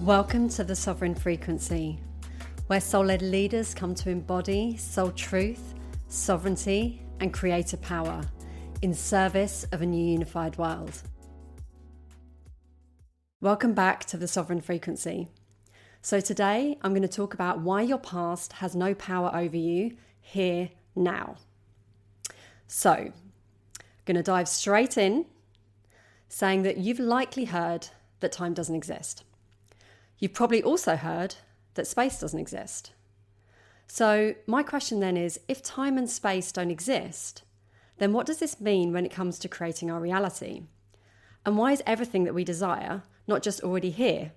Welcome to the Sovereign Frequency, where soul-led leaders come to embody soul truth, sovereignty, and creator power in service of a new unified world. Welcome back to the Sovereign Frequency. So today I'm going to talk about why your past has no power over you here now. So I'm going to dive straight in, saying that you've likely heard that time doesn't exist. You've probably also heard that space doesn't exist. So my question then is, if time and space don't exist, then what does this mean when it comes to creating our reality? And why is everything that we desire not just already here,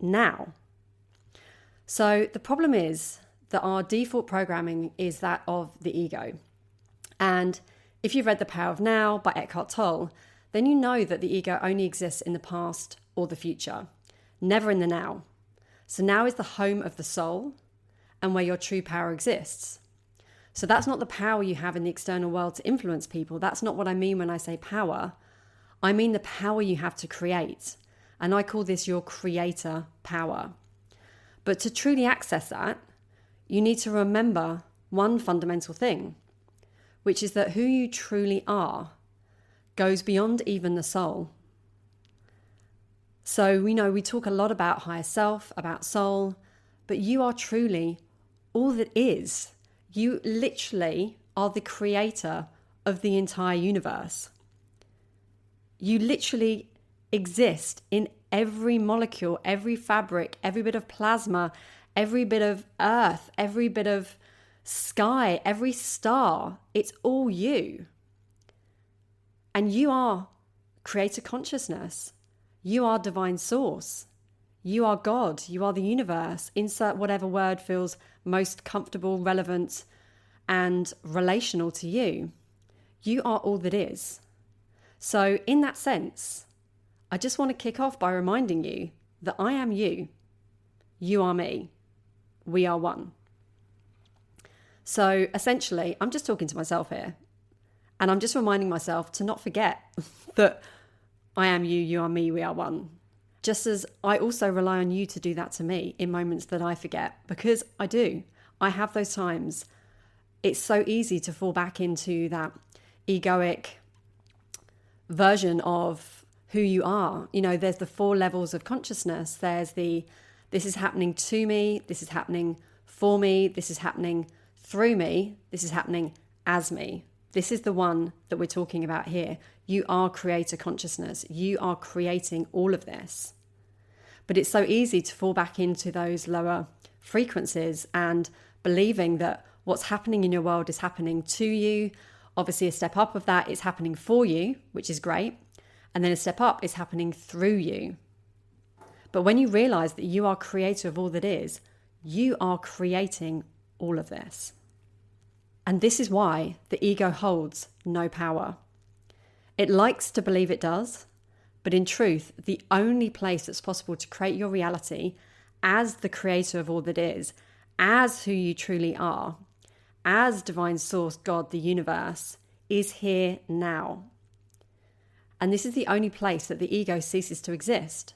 now? So the problem is that our default programming is that of the ego. And if you've read The Power of Now by Eckhart Tolle, then you know that the ego only exists in the past or the future, never in the now. So now is the home of the soul and where your true power exists. So that's not the power you have in the external world to influence people. That's not what I mean when I say power. I mean the power you have to create. And I call this your creator power. But to truly access that, you need to remember one fundamental thing, which is that who you truly are goes beyond even the soul. So we talk a lot about higher self, about soul, but you are truly all that is. You literally are the creator of the entire universe. You literally exist in every molecule, every fabric, every bit of plasma, every bit of earth, every bit of sky, every star. It's all you. And you are creator consciousness. You are divine source. You are God. You are the universe. Insert whatever word feels most comfortable, relevant, and relational to you. You are all that is. So in that sense, I just want to kick off by reminding you that I am you. You are me. We are one. So essentially, I'm just talking to myself here. And I'm just reminding myself to not forget that I am you, you are me, we are one. Just as I also rely on you to do that to me in moments that I forget, because I do. I have those times. It's so easy to fall back into that egoic version of who you are. There's the 4 levels of consciousness. There's this is happening to me, this is happening for me, this is happening through me, this is happening as me. This is the one that we're talking about here. You are creator consciousness. You are creating all of this. But it's so easy to fall back into those lower frequencies and believing that what's happening in your world is happening to you. Obviously, a step up of that is happening for you, which is great. And then a step up is happening through you. But when you realize that you are creator of all that is, you are creating all of this. And this is why the ego holds no power. It likes to believe it does, but in truth, the only place that's possible to create your reality as the creator of all that is, as who you truly are, as divine source, God, the universe, is here now. And this is the only place that the ego ceases to exist.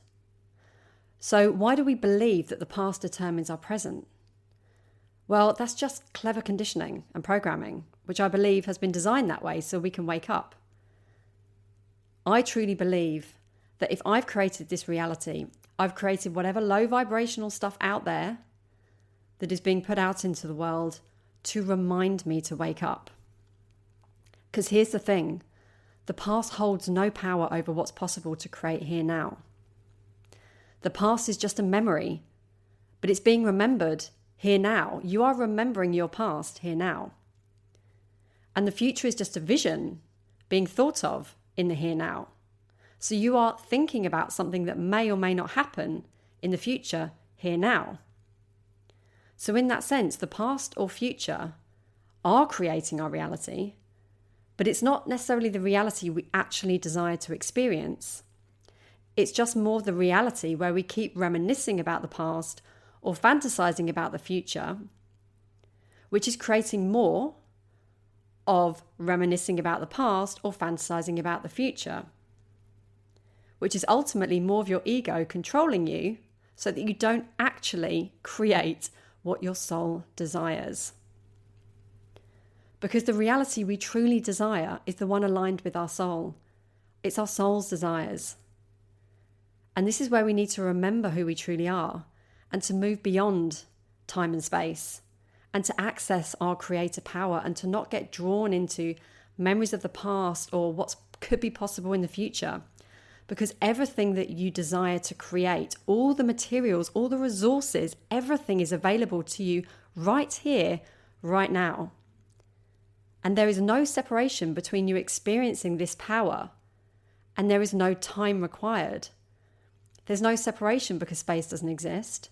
So why do we believe that the past determines our present? Well, that's just clever conditioning and programming, which I believe has been designed that way so we can wake up. I truly believe that if I've created this reality, I've created whatever low vibrational stuff out there that is being put out into the world to remind me to wake up. Because here's the thing, the past holds no power over what's possible to create here now. The past is just a memory, but it's being remembered here now. You are remembering your past here now. And the future is just a vision being thought of in the here now. So you are thinking about something that may or may not happen in the future here now. So in that sense, the past or future are creating our reality, but it's not necessarily the reality we actually desire to experience. It's just more the reality where we keep reminiscing about the past or fantasizing about the future, which is creating more of reminiscing about the past or fantasizing about the future, which is ultimately more of your ego controlling you so that you don't actually create what your soul desires. Because the reality we truly desire is the one aligned with our soul. It's our soul's desires. And this is where we need to remember who we truly are and to move beyond time and space and to access our creator power and to not get drawn into memories of the past or what could be possible in the future. Because everything that you desire to create, all the materials, all the resources, everything is available to you right here, right now. And there is no separation between you experiencing this power and there is no time required. There's no separation because space doesn't exist.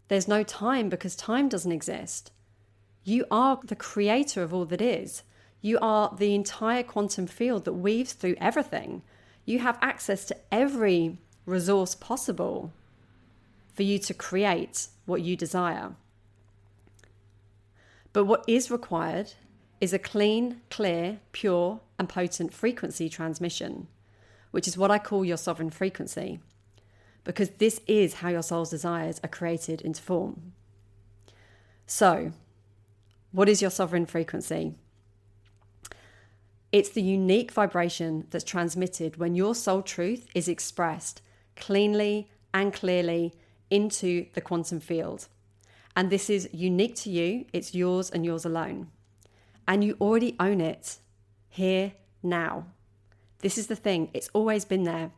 There's no time because time doesn't exist. You are the creator of all that is. You are the entire quantum field that weaves through everything. You have access to every resource possible for you to create what you desire. But what is required is a clean, clear, pure, and potent frequency transmission, which is what I call your sovereign frequency, because this is how your soul's desires are created into form. So, what is your sovereign frequency? It's the unique vibration that's transmitted when your soul truth is expressed cleanly and clearly into the quantum field. And this is unique to you, it's yours and yours alone. And you already own it here, now. This is the thing, it's always been there,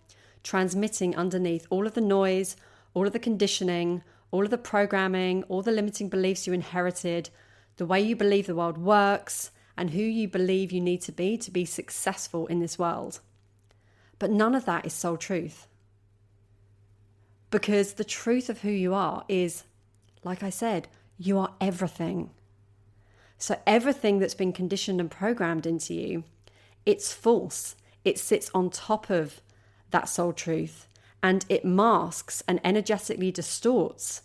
transmitting underneath all of the noise, all of the conditioning, all of the programming, all the limiting beliefs you inherited, the way you believe the world works, and who you believe you need to be successful in this world. But none of that is soul truth. Because the truth of who you are is, like I said, you are everything. So everything that's been conditioned and programmed into you, it's false. It sits on top of that soul truth and it masks and energetically distorts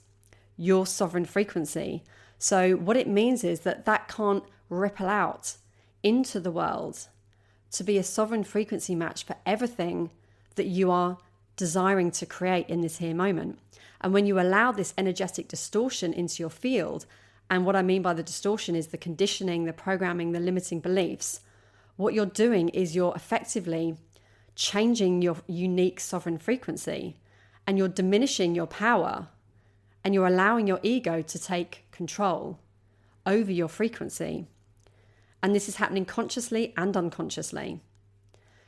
your sovereign frequency. So what it means is that can't ripple out into the world to be a sovereign frequency match for everything that you are desiring to create in this here moment. And when you allow this energetic distortion into your field, and what I mean by the distortion is the conditioning, the programming, the limiting beliefs, what you're doing is you're effectively changing your unique sovereign frequency and you're diminishing your power and you're allowing your ego to take control over your frequency. And this is happening consciously and unconsciously.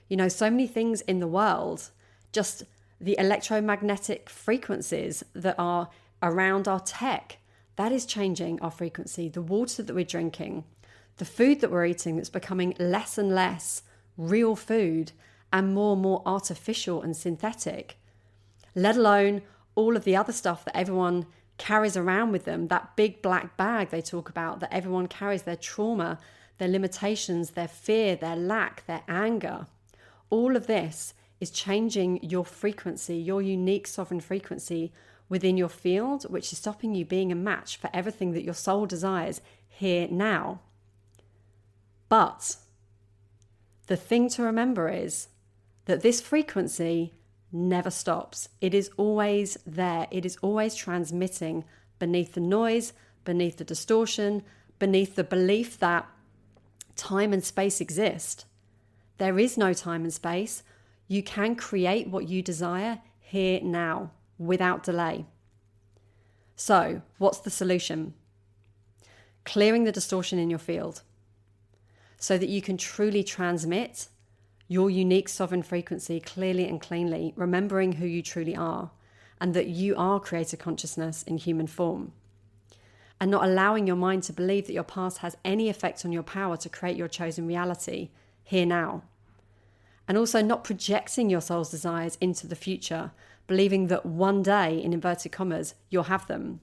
You know, so many things in the world, just the electromagnetic frequencies that are around our tech, that is changing our frequency. The water that we're drinking, the food that we're eating that's becoming less and less real food and more artificial and synthetic, let alone all of the other stuff that everyone carries around with them, that big black bag they talk about, that everyone carries, their trauma, their limitations, their fear, their lack, their anger. All of this is changing your frequency, your unique sovereign frequency within your field, which is stopping you being a match for everything that your soul desires here now. But the thing to remember is that this frequency never stops. It is always there. It is always transmitting beneath the noise, beneath the distortion, beneath the belief that time and space exist. There is no time and space. You can create what you desire here now without delay. So, what's the solution? Clearing the distortion in your field so that you can truly transmit your unique sovereign frequency clearly and cleanly, remembering who you truly are and that you are creator consciousness in human form. And not allowing your mind to believe that your past has any effect on your power to create your chosen reality here now. And also not projecting your soul's desires into the future, believing that one day, in inverted commas, you'll have them.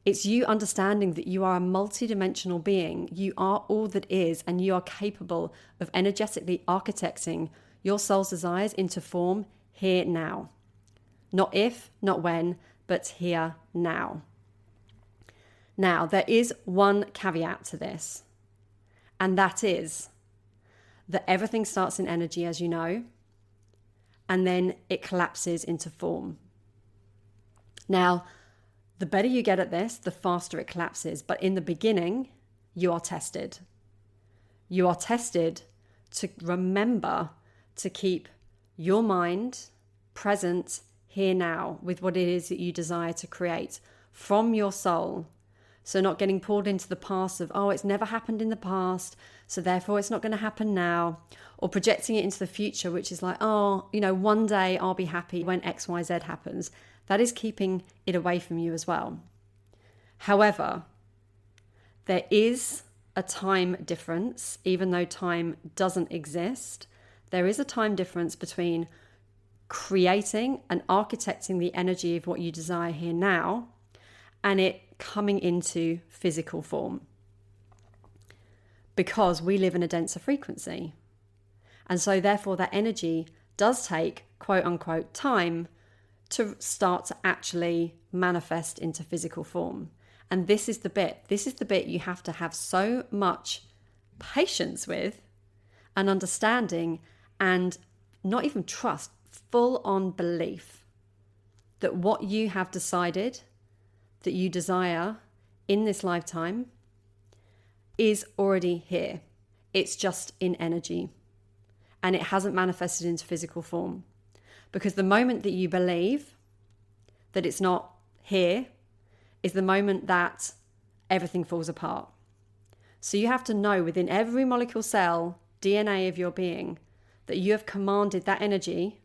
It's you understanding that you are a multidimensional being. You are all that is, and you are capable of energetically architecting your soul's desires into form here now. Not if, not when, but here now. Now, there is one caveat to this, and that is that everything starts in energy, as you know, and then it collapses into form. Now, the better you get at this, the faster it collapses. But in the beginning, you are tested. You are tested to remember to keep your mind present here now with what it is that you desire to create from your soul. So not getting pulled into the past of, oh, it's never happened in the past, so therefore it's not going to happen now. Or projecting it into the future, which is like, oh, one day I'll be happy when X, Y, Z happens. That is keeping it away from you as well. However, there is a time difference, even though time doesn't exist. There is a time difference between creating and architecting the energy of what you desire here now and it coming into physical form. Because we live in a denser frequency. And so therefore that energy does take quote unquote time to start to actually manifest into physical form. And this is the bit you have to have so much patience with and understanding and not even trust, full on belief that what you have decided that you desire in this lifetime is already here. It's just in energy and it hasn't manifested into physical form. Because the moment that you believe that it's not here is the moment that everything falls apart. So you have to know within every molecule, cell, DNA of your being that you have commanded that energy,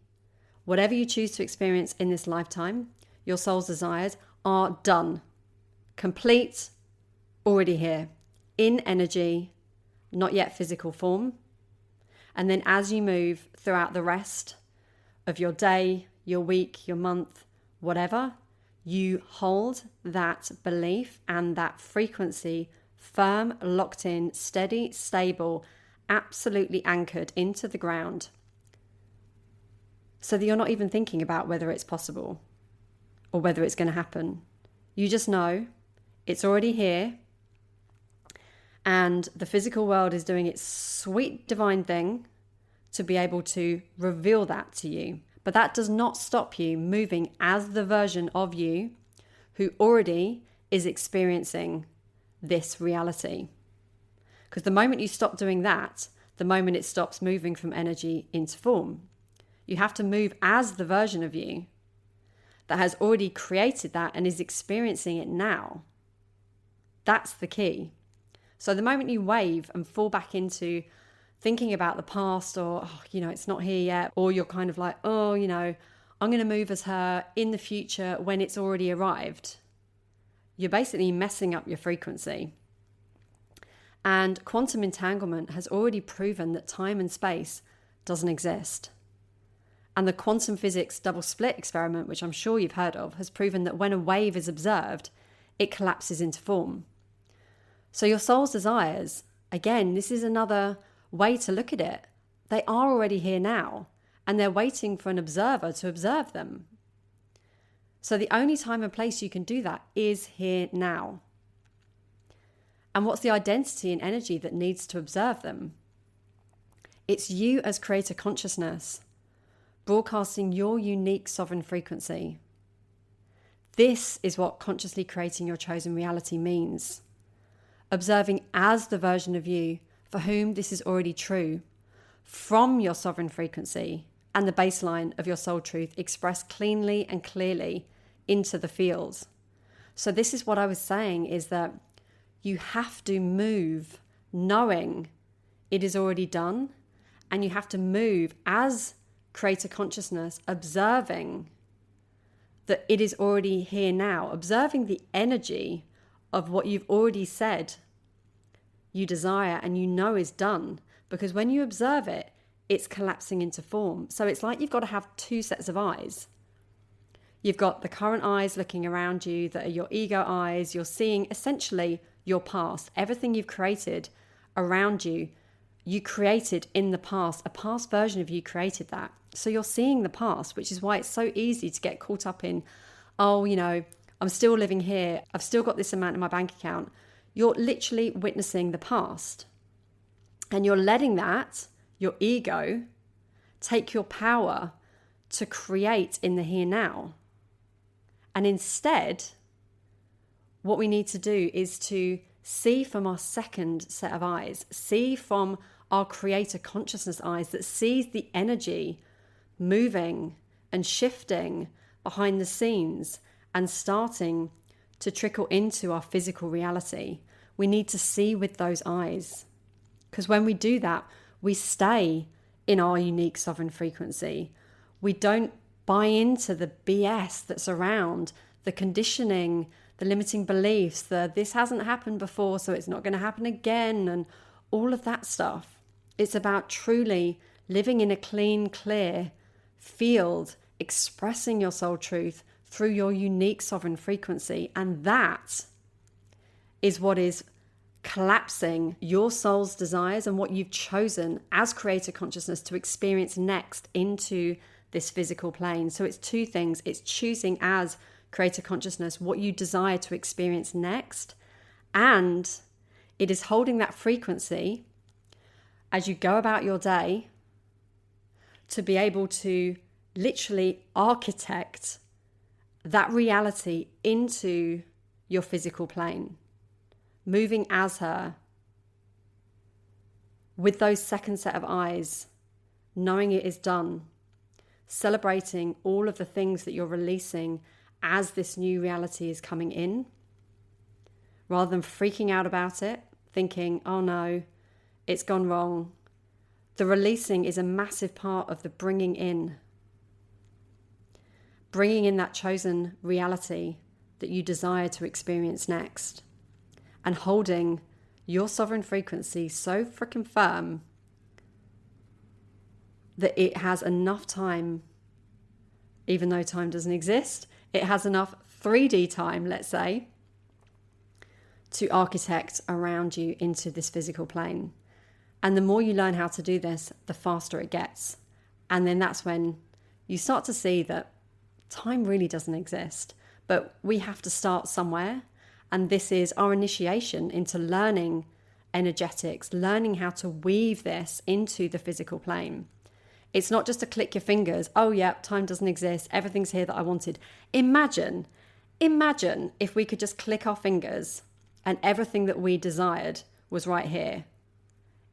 whatever you choose to experience in this lifetime, your soul's desires are done, complete, already here, in energy, not yet physical form. And then as you move throughout the rest of your day, your week, your month, whatever, you hold that belief and that frequency firm, locked in, steady, stable, absolutely anchored into the ground, so that you're not even thinking about whether it's possible or whether it's going to happen. You just know it's already here and the physical world is doing its sweet divine thing to be able to reveal that to you. But that does not stop you moving as the version of you who already is experiencing this reality. Because the moment you stop doing that, the moment it stops moving from energy into form. You have to move as the version of you that has already created that and is experiencing it now. That's the key. So the moment you wave and fall back into thinking about the past or, it's not here yet, or you're kind of like, I'm going to move as her in the future when it's already arrived, you're basically messing up your frequency. And quantum entanglement has already proven that time and space doesn't exist. And the quantum physics double split experiment, which I'm sure you've heard of, has proven that when a wave is observed, it collapses into form. So your soul's desires, again, this is another way to look at it. They are already here now, and they're waiting for an observer to observe them. So the only time and place you can do that is here now. And what's the identity and energy that needs to observe them? It's you as creator consciousness, broadcasting your unique sovereign frequency. This is what consciously creating your chosen reality means. Observing as the version of you for whom this is already true, from your sovereign frequency and the baseline of your soul truth expressed cleanly and clearly into the field. So this is what I was saying, is that you have to move knowing it is already done, and you have to move as creator consciousness, observing that it is already here now, observing the energy of what you've already said you desire and is done. Because when you observe it, it's collapsing into form. So it's like you've got to have two sets of eyes. You've got the current eyes looking around you that are your ego eyes. You're seeing essentially your past. Everything you've created around you, you created in the past. A past version of you created that. So you're seeing the past, which is why it's so easy to get caught up in, I'm still living here. I've still got this amount in my bank account. You're literally witnessing the past. And you're letting that, your ego, take your power to create in the here now. And instead, what we need to do is to see from our second set of eyes, see from our creator consciousness eyes that sees the energy moving and shifting behind the scenes and starting to trickle into our physical reality. We need to see with those eyes. Because when we do that, we stay in our unique sovereign frequency. We don't buy into the BS that's around, the conditioning, the limiting beliefs, the this hasn't happened before, so it's not going to happen again, and all of that stuff. It's about truly living in a clean, clear field, expressing your soul truth through your unique sovereign frequency. And that is what is collapsing your soul's desires and what you've chosen as creator consciousness to experience next into this physical plane. So it's two things. It's choosing as creator consciousness what you desire to experience next, and it is holding that frequency as you go about your day to be able to literally architect that reality into your physical plane, moving as her with those second set of eyes, knowing it is done, celebrating all of the things that you're releasing as this new reality is coming in, rather than freaking out about it, thinking, oh no, it's gone wrong. The releasing is a massive part of the bringing in that chosen reality that you desire to experience next, and holding your sovereign frequency so freaking firm that it has enough time, even though time doesn't exist, it has enough 3D time, let's say, to architect around you into this physical plane. And the more you learn how to do this, the faster it gets. And then that's when you start to see that time really doesn't exist. But we have to start somewhere. And this is our initiation into learning energetics, learning how to weave this into the physical plane. It's not just to click your fingers, oh yeah, time doesn't exist, everything's here that I wanted. Imagine if we could just click our fingers and everything that we desired was right here.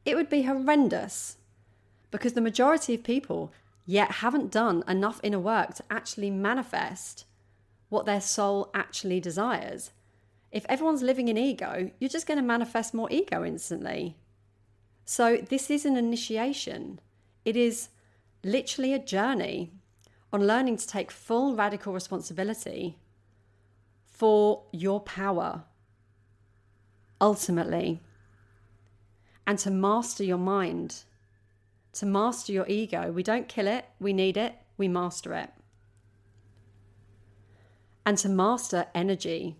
It would be horrendous, because the majority of people yet haven't done enough inner work to actually manifest what their soul actually desires. If everyone's living in ego, you're just going to manifest more ego instantly. So this is an initiation. It is literally a journey on learning to take full radical responsibility for your power, ultimately, and to master your mind, to master your ego. We don't kill it, we need it, we master it. And to master energy,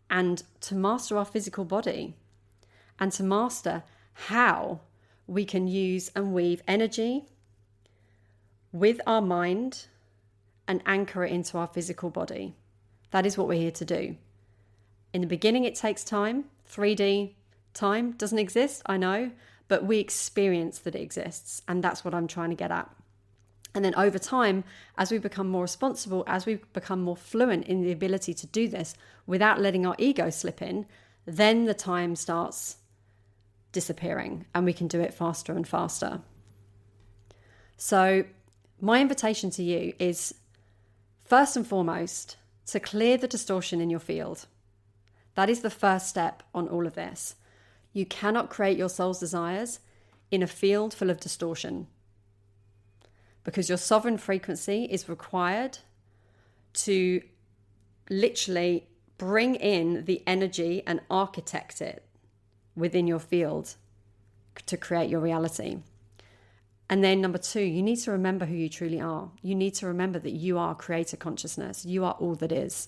and to master our physical body, and to master how we can use and weave energy with our mind and anchor it into our physical body. That is what we're here to do. In the beginning, it takes time. 3D time doesn't exist, I know, but we experience that it exists. And that's what I'm trying to get at. And then over time, as we become more responsible, as we become more fluent in the ability to do this without letting our ego slip in, then the time starts disappearing and we can do it faster and faster. So my invitation to you is, first and foremost, to clear the distortion in your field. That is the first step on all of this. You cannot create your soul's desires in a field full of distortion, because your sovereign frequency is required to literally bring in the energy and architect it within your field to create your reality. And then number 2, you need to remember who you truly are. You need to remember that you are creator consciousness. You are all that is.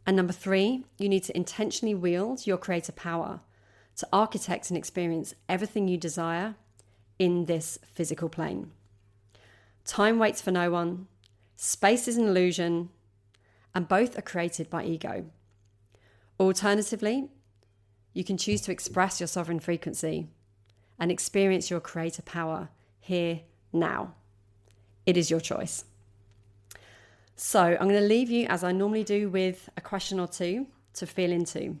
And number 3, you need to intentionally wield your creator power to architect and experience everything you desire in this physical plane. Time waits for no one. Space is an illusion, and both are created by ego. Alternatively, you can choose to express your sovereign frequency and experience your creator power here, now. It is your choice. So I'm going to leave you, as I normally do, with a question or two to feel into.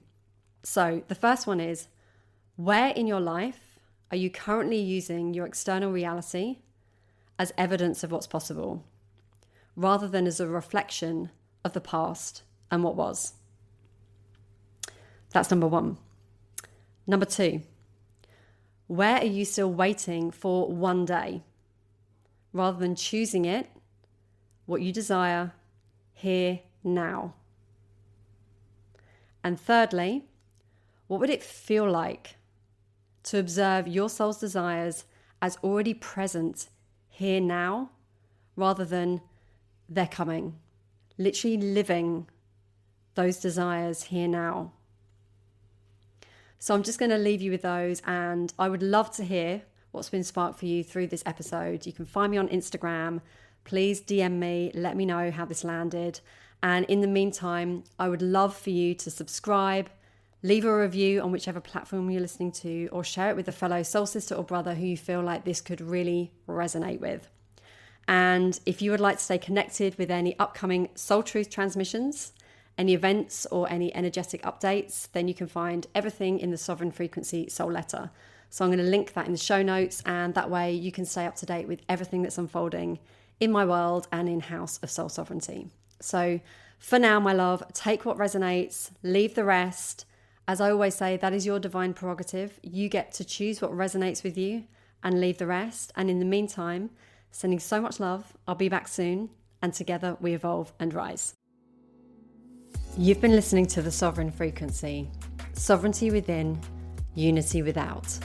So the first one is, where in your life are you currently using your external reality as evidence of what's possible, rather than as a reflection of the past and what was? That's number one. Number two, where are you still waiting for one day, rather than choosing it, what you desire, here, now? And thirdly, what would it feel like to observe your soul's desires as already present here now, rather than they're coming? Literally living those desires here now. So I'm just going to leave you with those, and I would love to hear what's been sparked for you through this episode. You can find me on Instagram. Please DM me, let me know how this landed. And in the meantime, I would love for you to subscribe, leave a review on whichever platform you're listening to, or share it with a fellow soul sister or brother who you feel like this could really resonate with. And if you would like to stay connected with any upcoming Soul Truth transmissions, any events or any energetic updates, then you can find everything in the Sovereign Frequency Soul Letter. So I'm going to link that in the show notes, and that way you can stay up to date with everything that's unfolding in my world and in House of Soul Sovereignty. So for now, my love, take what resonates, leave the rest. As I always say, that is your divine prerogative. You get to choose what resonates with you and leave the rest. And in the meantime, sending so much love. I'll be back soon, and together we evolve and rise. You've been listening to The Sovereign Frequency. Sovereignty within, unity without.